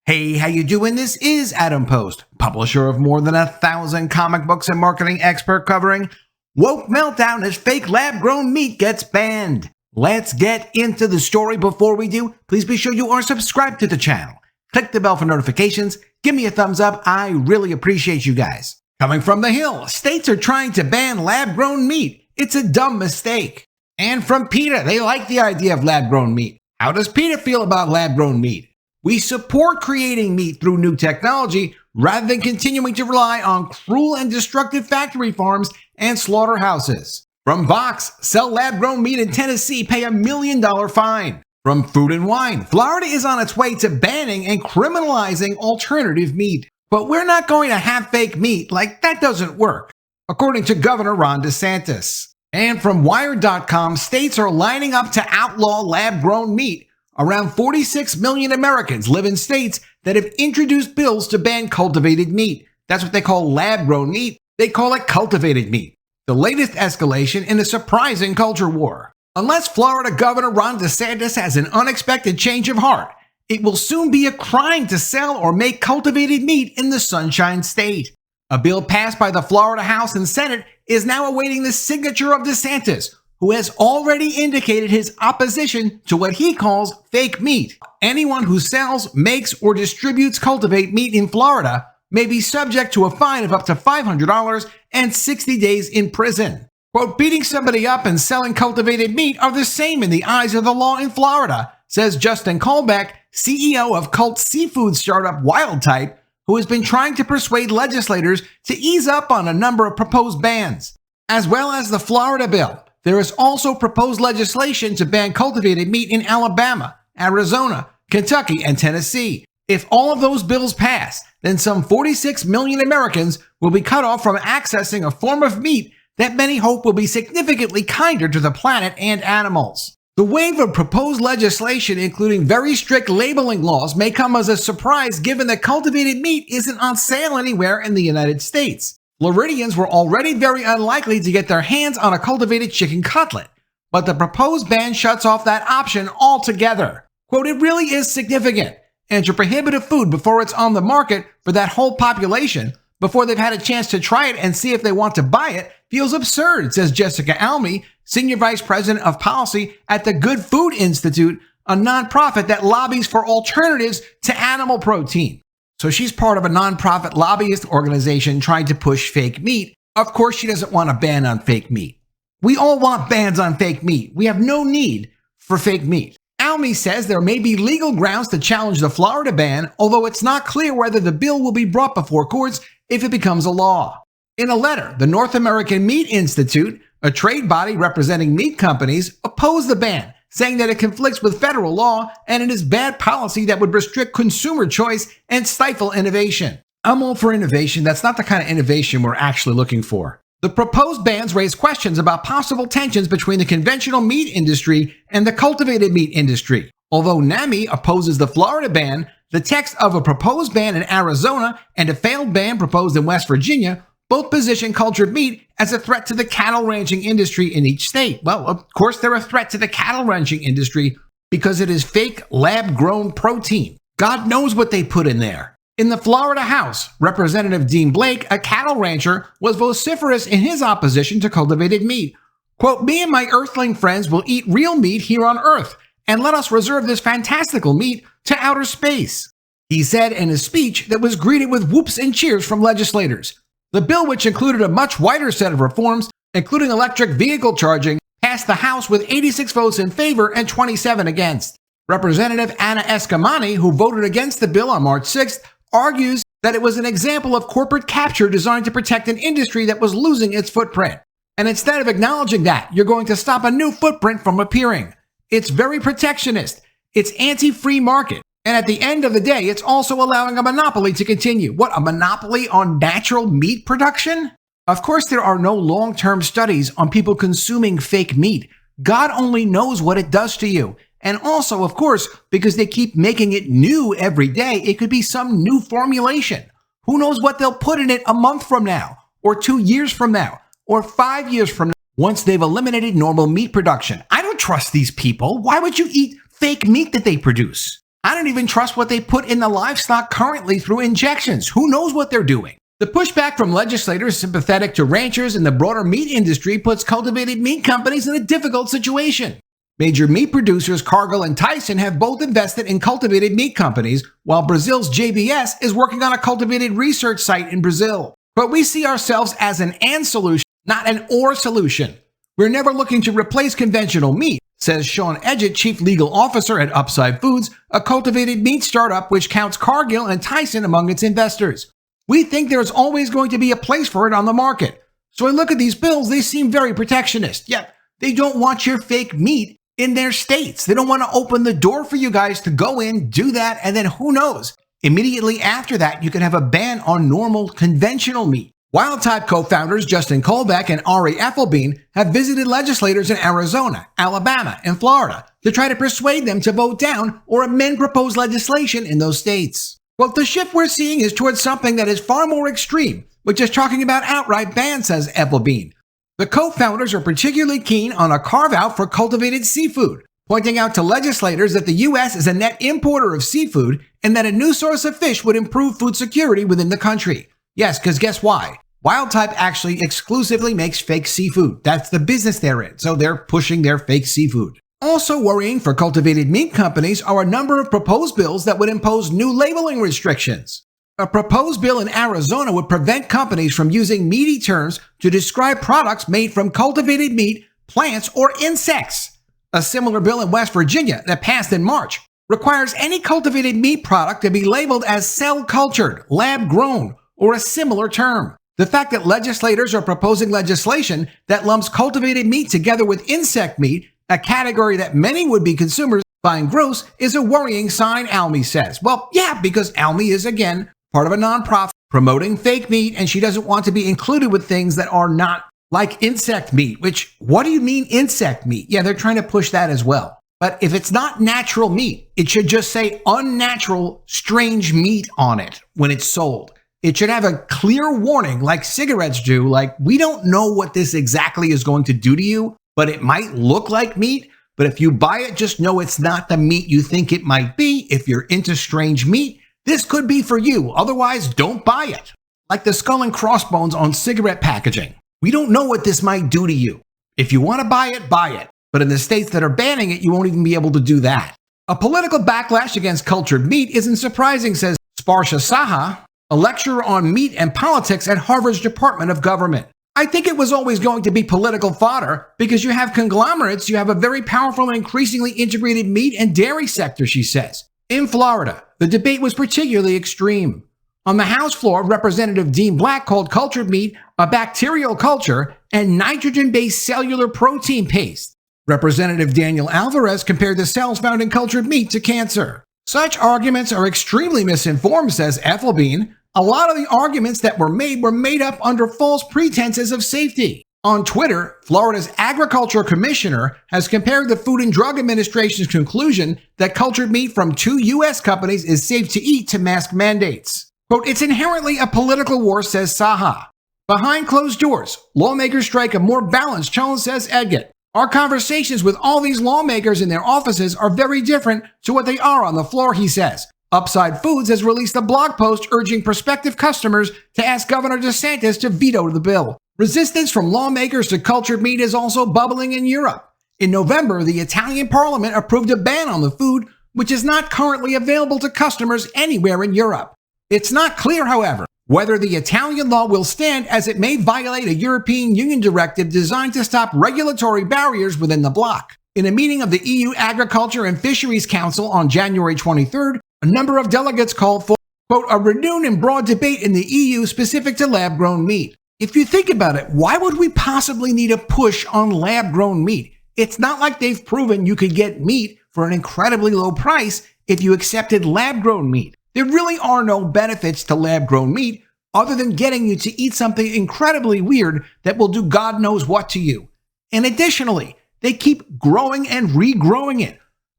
Hey, how you doing? This is Adam Post, publisher of more than 1,000 comic books and marketing expert covering Woke Meltdown as fake lab-grown meat gets banned. Let's get into the story. Before we do, please be sure you are subscribed to the channel. Click the bell for notifications. Give me a thumbs up. I really appreciate you guys. Coming from the Hill, states are trying to ban lab-grown meat. It's a dumb mistake. And from PETA, they like the idea of lab-grown meat. How does PETA feel about lab-grown meat? We support creating meat through new technology rather than continuing to rely on cruel and destructive factory farms and slaughterhouses. From Vox, sell lab-grown meat in Tennessee, pay $1 million fine. From Food and Wine, Florida is on its way to banning and criminalizing alternative meat. But we're not going to have fake meat, like that doesn't work, according to Governor Ron DeSantis. And from Wired.com, states are lining up to outlaw lab-grown meat. Around 46 million Americans live in states that have introduced bills to ban cultivated meat. That's what they call lab-grown meat. They call it cultivated meat. The latest escalation in a surprising culture war. Unless Florida Governor Ron DeSantis has an unexpected change of heart, it will soon be a crime to sell or make cultivated meat in the Sunshine State. A bill passed by the Florida House and Senate is now awaiting the signature of DeSantis, who has already indicated his opposition to what he calls fake meat. Anyone who sells, makes, or distributes cultivated meat in Florida may be subject to a fine of up to $500 and 60 days in prison. Quote, beating somebody up and selling cultivated meat are the same in the eyes of the law in Florida, says Justin Kolbeck, CEO of cult seafood startup Wildtype, who has been trying to persuade legislators to ease up on a number of proposed bans. As well as the Florida bill, there is also proposed legislation to ban cultivated meat in Alabama, Arizona, Kentucky, and Tennessee. If all of those bills pass, then some 46 million Americans will be cut off from accessing a form of meat that many hope will be significantly kinder to the planet and animals. The wave of proposed legislation, including very strict labeling laws, may come as a surprise given that cultivated meat isn't on sale anywhere in the United States. Floridians were already very unlikely to get their hands on a cultivated chicken cutlet, but the proposed ban shuts off that option altogether. Quote, it really is significant, and to prohibit a food before it's on the market for that whole population, before they've had a chance to try it and see if they want to buy it, feels absurd, says Jessica Almy, Senior Vice President of Policy at the Good Food Institute, a nonprofit that lobbies for alternatives to animal protein. So she's part of a nonprofit lobbyist organization trying to push fake meat. Of course, she doesn't want a ban on fake meat. We all want bans on fake meat. We have no need for fake meat. Almy says there may be legal grounds to challenge the Florida ban, although it's not clear whether the bill will be brought before courts if it becomes a law. In a letter, the North American Meat Institute, a trade body representing meat companies, opposed the ban, saying that it conflicts with federal law and it is bad policy that would restrict consumer choice and stifle innovation. I'm all for innovation. That's not the kind of innovation we're actually looking for. The proposed bans raise questions about possible tensions between the conventional meat industry and the cultivated meat industry. Although NAMI opposes the Florida ban, the text of a proposed ban in Arizona and a failed ban proposed in West Virginia both position cultured meat as a threat to the cattle ranching industry in each state. Well, of course, they're a threat to the cattle ranching industry because it is fake lab-grown protein. God knows what they put in there. In the Florida House, Representative Dean Blake, a cattle rancher, was vociferous in his opposition to cultivated meat. Quote, me and my earthling friends will eat real meat here on Earth, and let us reserve this fantastical meat to outer space, he said in a speech that was greeted with whoops and cheers from legislators. The bill, which included a much wider set of reforms, including electric vehicle charging, passed the House with 86 votes in favor and 27 against. Representative Anna Escamani, who voted against the bill on March 6th, argues that it was an example of corporate capture designed to protect an industry that was losing its footprint. And instead of acknowledging that, you're going to stop a new footprint from appearing. It's very protectionist. It's anti-free market. And at the end of the day, it's also allowing a monopoly to continue. What, a monopoly on natural meat production? Of course, there are no long-term studies on people consuming fake meat. God only knows what it does to you. And also, of course, because they keep making it new every day, it could be some new formulation. Who knows what they'll put in it a month from now, or 2 years from now, or 5 years from now, once they've eliminated normal meat production. I don't trust these people. Why would you eat fake meat that they produce? I don't even trust what they put in the livestock currently through injections. Who knows what they're doing? The pushback from legislators sympathetic to ranchers and the broader meat industry puts cultivated meat companies in a difficult situation. Major meat producers Cargill and Tyson have both invested in cultivated meat companies, while Brazil's JBS is working on a cultivated research site in Brazil. But we see ourselves as an and solution, not an or solution. We're never looking to replace conventional meat, says Sean Edgett, Chief Legal Officer at Upside Foods, a cultivated meat startup which counts Cargill and Tyson among its investors. We think there's always going to be a place for it on the market. So I look at these bills, they seem very protectionist. Yet they don't want your fake meat in their states. They don't want to open the door for you guys to go in, do that, and then who knows? Immediately after that, you can have a ban on normal, conventional meat. Wildtype co-founders Justin Kolbeck and Ari Effelbein have visited legislators in Arizona, Alabama, and Florida to try to persuade them to vote down or amend proposed legislation in those states. Well, the shift we're seeing is towards something that is far more extreme, which is talking about outright ban, says Effelbein. The co-founders are particularly keen on a carve-out for cultivated seafood, pointing out to legislators that the U.S. is a net importer of seafood and that a new source of fish would improve food security within the country. Yes, because guess why? Wildtype actually exclusively makes fake seafood. That's the business they're in, so they're pushing their fake seafood. Also worrying for cultivated meat companies are a number of proposed bills that would impose new labeling restrictions. A proposed bill in Arizona would prevent companies from using meaty terms to describe products made from cultivated meat, plants, or insects. A similar bill in West Virginia that passed in March requires any cultivated meat product to be labeled as cell-cultured, lab-grown, or a similar term. The fact that legislators are proposing legislation that lumps cultivated meat together with insect meat, a category that many would-be consumers find gross, is a worrying sign, Almy says. Well, yeah, because Almy is, again, part of a nonprofit promoting fake meat, and she doesn't want to be included with things that are not like insect meat, which, what do you mean insect meat? Yeah, they're trying to push that as well. But if it's not natural meat, it should just say unnatural, strange meat on it when it's sold. It should have a clear warning like cigarettes do, like we don't know what this exactly is going to do to you, but it might look like meat. But if you buy it, just know it's not the meat you think it might be. If you're into strange meat, this could be for you. Otherwise, don't buy it. Like the skull and crossbones on cigarette packaging. We don't know what this might do to you. If you want to buy it, buy it. But in the states that are banning it, you won't even be able to do that. A political backlash against cultured meat isn't surprising, says Sparsha Saha, a lecturer on meat and politics at Harvard's Department of Government. I think it was always going to be political fodder because you have conglomerates, you have a very powerful and increasingly integrated meat and dairy sector, she says. In Florida, the debate was particularly extreme. On the House floor, Representative Dean Black called cultured meat a bacterial culture and nitrogen-based cellular protein paste. Representative Daniel Alvarez compared the cells found in cultured meat to cancer. Such arguments are extremely misinformed, says Effelbein. A lot of the arguments that were made up under false pretenses of safety. On Twitter, Florida's Agriculture Commissioner has compared the Food and Drug Administration's conclusion that cultured meat from 2 U.S. companies is safe to eat to mask mandates. Quote, it's inherently a political war, says Saha. Behind closed doors, lawmakers strike a more balanced tone, says Edgett. Our conversations with all these lawmakers in their offices are very different to what they are on the floor, he says. Upside Foods has released a blog post urging prospective customers to ask Governor DeSantis to veto the bill. Resistance from lawmakers to cultured meat is also bubbling in Europe. In November, the Italian parliament approved a ban on the food, which is not currently available to customers anywhere in Europe. It's not clear, however, whether the Italian law will stand, as it may violate a European Union directive designed to stop regulatory barriers within the bloc. In a meeting of the EU Agriculture and Fisheries Council on January 23rd, a number of delegates called for, quote, a renewed and broad debate in the EU specific to lab-grown meat. If you think about it, why would we possibly need a push on lab-grown meat? It's not like they've proven you could get meat for an incredibly low price if you accepted lab-grown meat. There really are no benefits to lab-grown meat other than getting you to eat something incredibly weird that will do God knows what to you. And additionally, they keep growing and regrowing it.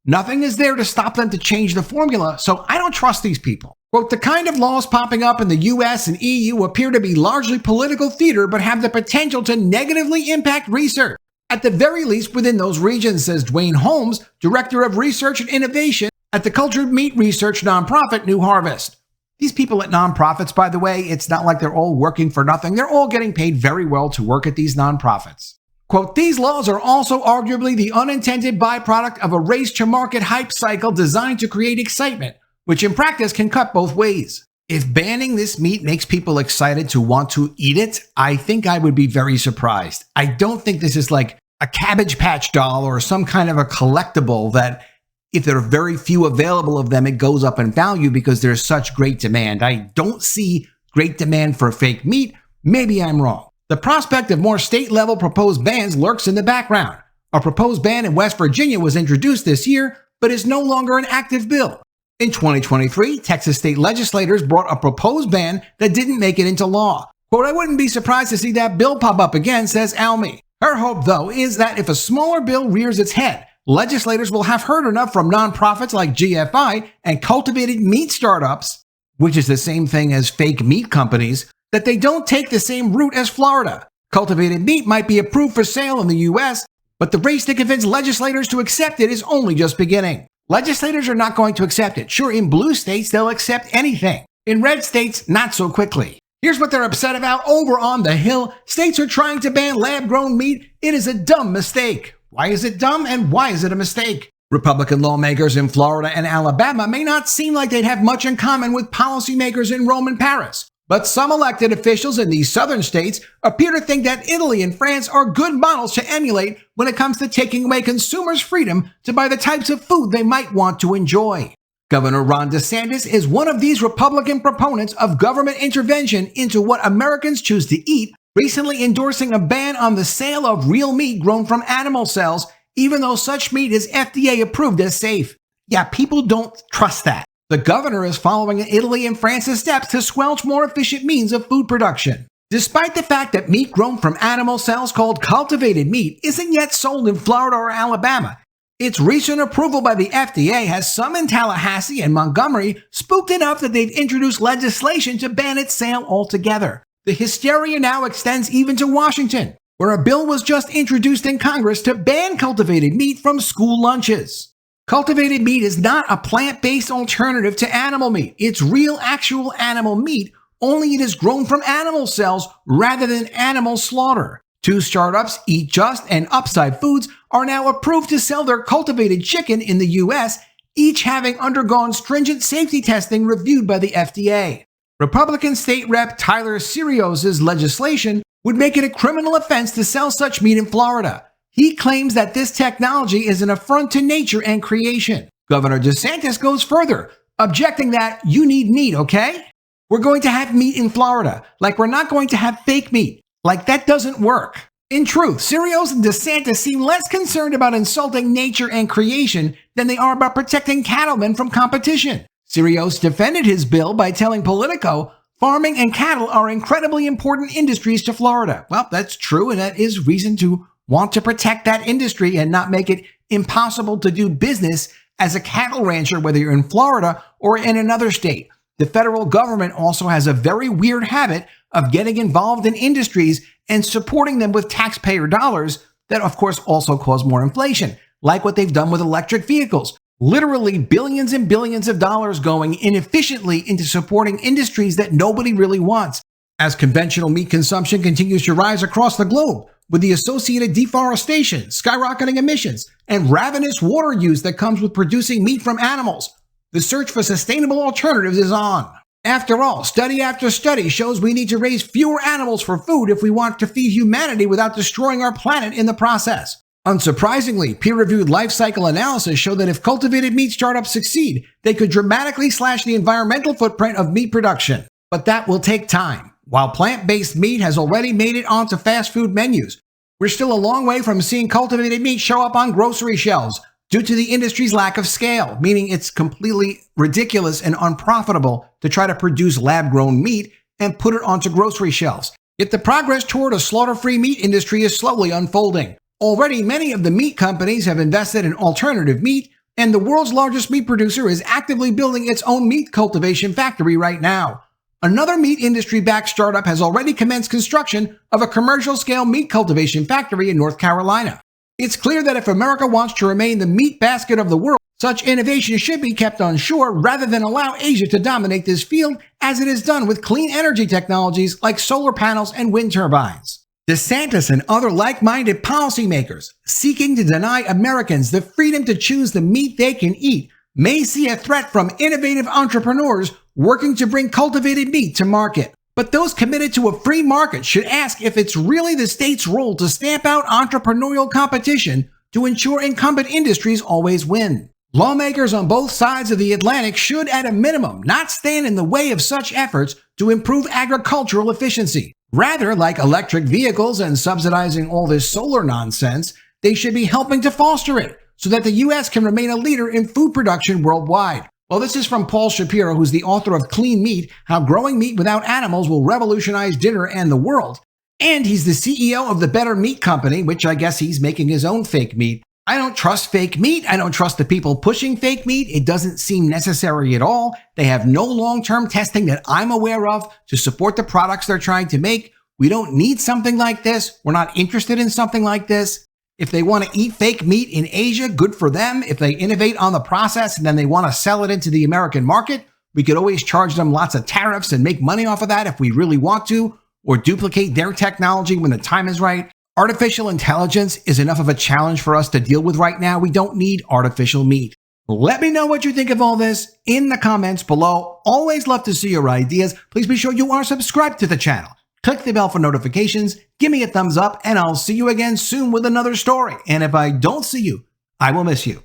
Nothing is there to stop them to change the formula, so I don't trust these people. Quote, the kind of laws popping up in the US and EU appear to be largely political theater but have the potential to negatively impact research, at the very least within those regions, says Dwayne Holmes, Director of Research and Innovation at the cultured meat research nonprofit New Harvest. These people at nonprofits, by the way, it's not like they're all working for nothing. They're all getting paid very well to work at these nonprofits. Quote, these laws are also arguably the unintended byproduct of a race-to-market hype cycle designed to create excitement, which in practice can cut both ways. If banning this meat makes people excited to want to eat it, I think I would be very surprised. I don't think this is like a Cabbage Patch doll or some kind of a collectible that if there are very few available of them, it goes up in value because there's such great demand. I don't see great demand for fake meat. Maybe I'm wrong. The prospect of more state-level proposed bans lurks in the background. A proposed ban in West Virginia was introduced this year, but is no longer an active bill. In 2023, Texas state legislators brought a proposed ban that didn't make it into law. Quote, I wouldn't be surprised to see that bill pop up again, says Almy. Her hope, though, is that if a smaller bill rears its head, legislators will have heard enough from nonprofits like GFI and cultivated meat startups, which is the same thing as fake meat companies, that they don't take the same route as Florida. Cultivated meat might be approved for sale in the U.S., but the race to convince legislators to accept it is only just beginning. Legislators are not going to accept it. Sure, in blue states, they'll accept anything. In red states, not so quickly. Here's what they're upset about over on the Hill. States are trying to ban lab-grown meat. It is a dumb mistake. Why is it dumb and why is it a mistake? Republican lawmakers in Florida and Alabama may not seem like they'd have much in common with policymakers in Rome and Paris. But some elected officials in these southern states appear to think that Italy and France are good models to emulate when it comes to taking away consumers' freedom to buy the types of food they might want to enjoy. Governor Ron DeSantis is one of these Republican proponents of government intervention into what Americans choose to eat, recently endorsing a ban on the sale of real meat grown from animal cells, even though such meat is FDA approved as safe. Yeah, people don't trust that. The governor is following Italy and France's steps to squelch more efficient means of food production. Despite the fact that meat grown from animal cells called cultivated meat isn't yet sold in Florida or Alabama, its recent approval by the FDA has some in Tallahassee and Montgomery spooked enough that they've introduced legislation to ban its sale altogether. The hysteria now extends even to Washington, where a bill was just introduced in Congress to ban cultivated meat from school lunches. Cultivated meat is not a plant-based alternative to animal meat. It's real, actual animal meat, only it is grown from animal cells rather than animal slaughter. Two startups, Eat Just and Upside Foods, are now approved to sell their cultivated chicken in the U.S., each having undergone stringent safety testing reviewed by the FDA. Republican State Rep Tyler Serios's legislation would make it a criminal offense to sell such meat in Florida. He claims that this technology is an affront to nature and creation. Governor DeSantis goes further, objecting that you need meat, okay? We're going to have meat in Florida, like we're not going to have fake meat. Like that doesn't work. In truth, Serios and DeSantis seem less concerned about insulting nature and creation than they are about protecting cattlemen from competition. Serios defended his bill by telling Politico, farming and cattle are incredibly important industries to Florida. Well, that's true, and that is reason to want to protect that industry and not make it impossible to do business as a cattle rancher, whether you're in Florida or in another state. The federal government also has a very weird habit of getting involved in industries and supporting them with taxpayer dollars that, of course, also cause more inflation, like what they've done with electric vehicles. Literally billions and billions of dollars going inefficiently into supporting industries that nobody really wants. As conventional meat consumption continues to rise across the globe, with the associated deforestation, skyrocketing emissions, and ravenous water use that comes with producing meat from animals, the search for sustainable alternatives is on. After all, study after study shows we need to raise fewer animals for food if we want to feed humanity without destroying our planet in the process. Unsurprisingly, peer-reviewed life cycle analysis show that if cultivated meat startups succeed, they could dramatically slash the environmental footprint of meat production. But that will take time. While plant-based meat has already made it onto fast food menus, we're still a long way from seeing cultivated meat show up on grocery shelves due to the industry's lack of scale, meaning it's completely ridiculous and unprofitable to try to produce lab-grown meat and put it onto grocery shelves. Yet the progress toward a slaughter-free meat industry is slowly unfolding. Already, many of the meat companies have invested in alternative meat, and the world's largest meat producer is actively building its own meat cultivation factory right now. Another meat industry-backed startup has already commenced construction of a commercial-scale meat cultivation factory in North Carolina. It's clear that if America wants to remain the meat basket of the world, Such innovation should be kept onshore rather than allow Asia to dominate this field, as it is done with clean energy technologies like solar panels and wind turbines. DeSantis and other like-minded policymakers seeking to deny Americans the freedom to choose the meat they can eat may see a threat from innovative entrepreneurs working to bring cultivated meat to market. But those committed to a free market should ask if it's really the state's role to stamp out entrepreneurial competition to ensure incumbent industries always win. Lawmakers on both sides of the Atlantic should, at a minimum, not stand in the way of such efforts to improve agricultural efficiency. Rather, like electric vehicles and subsidizing all this solar nonsense, they should be helping to foster it so that the U.S. can remain a leader in food production worldwide. Well, this is from Paul Shapiro, who's the author of Clean Meat, How Growing Meat Without Animals Will Revolutionize Dinner and the World. And he's the CEO of the Better Meat Company, which I guess he's making his own fake meat. I don't trust fake meat. I don't trust the people pushing fake meat. It doesn't seem necessary at all. They have no long-term testing that I'm aware of to support the products they're trying to make. We don't need something like this. We're not interested in something like this. If they want to eat fake meat in Asia, good for them. If they innovate on the process and then they want to sell it into the American market, we could always charge them lots of tariffs and make money off of that if we really want to, or duplicate their technology when the time is right. Artificial intelligence is enough of a challenge for us to deal with right now. We don't need artificial meat. Let me know what you think of all this in the comments below. Always love to see your ideas. Please be sure you are subscribed to the channel. Click the bell for notifications, give me a thumbs up, and I'll see you again soon with another story. And if I don't see you, I will miss you.